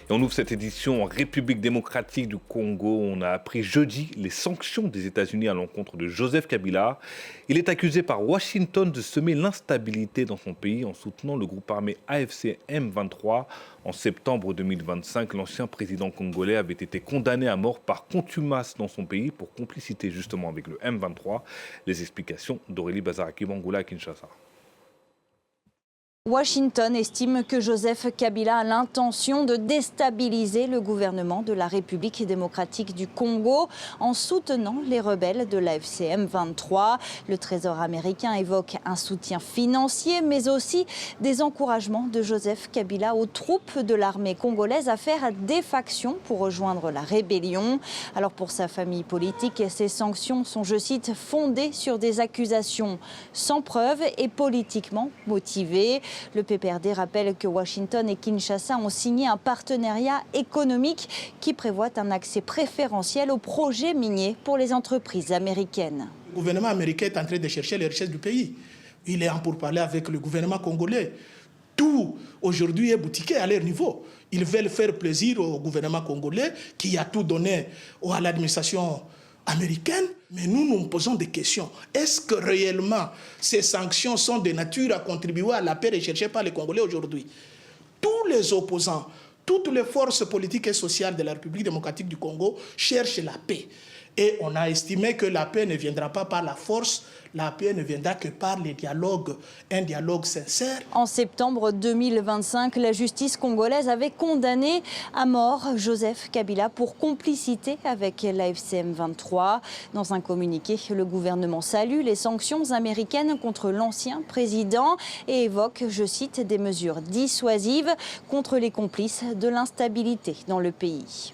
Et on ouvre cette édition en République démocratique du Congo. On a appris jeudi les sanctions des États-Unis à l'encontre de Joseph Kabila. Il est accusé par Washington de semer l'instabilité dans son pays en soutenant le groupe armé AFC M23. En septembre 2025, l'ancien président congolais avait été condamné à mort par contumace dans son pays pour complicité justement avec le M23. Les explications d'Aurélie Bazaraki-Bangoula à Kinshasa. Washington estime que Joseph Kabila a l'intention de déstabiliser le gouvernement de la République démocratique du Congo en soutenant les rebelles de l'AFC M23. Le Trésor américain évoque un soutien financier, mais aussi des encouragements de Joseph Kabila aux troupes de l'armée congolaise à faire défaction pour rejoindre la rébellion. Alors pour sa famille politique, ces sanctions sont, je cite, fondées sur des accusations sans preuve et politiquement motivées. Le PPRD rappelle que Washington et Kinshasa ont signé un partenariat économique qui prévoit un accès préférentiel aux projets miniers pour les entreprises américaines. Le gouvernement américain est en train de chercher les richesses du pays. Il est en pourparlers avec le gouvernement congolais. Tout aujourd'hui est boutiqué à leur niveau. Ils veulent faire plaisir au gouvernement congolais qui a tout donné à l'administration américaine, mais nous nous posons des questions. Est-ce que réellement ces sanctions sont de nature à contribuer à la paix recherchée par les Congolais aujourd'hui? Tous les opposants, toutes les forces politiques et sociales de la République démocratique du Congo cherchent la paix. Et on a estimé que la paix ne viendra pas par la force, la paix ne viendra que par les dialogues, un dialogue sincère. En septembre 2025, la justice congolaise avait condamné à mort Joseph Kabila pour complicité avec l'AFC M23. Dans un communiqué, le gouvernement salue les sanctions américaines contre l'ancien président et évoque, je cite, des mesures dissuasives contre les complices de l'instabilité dans le pays.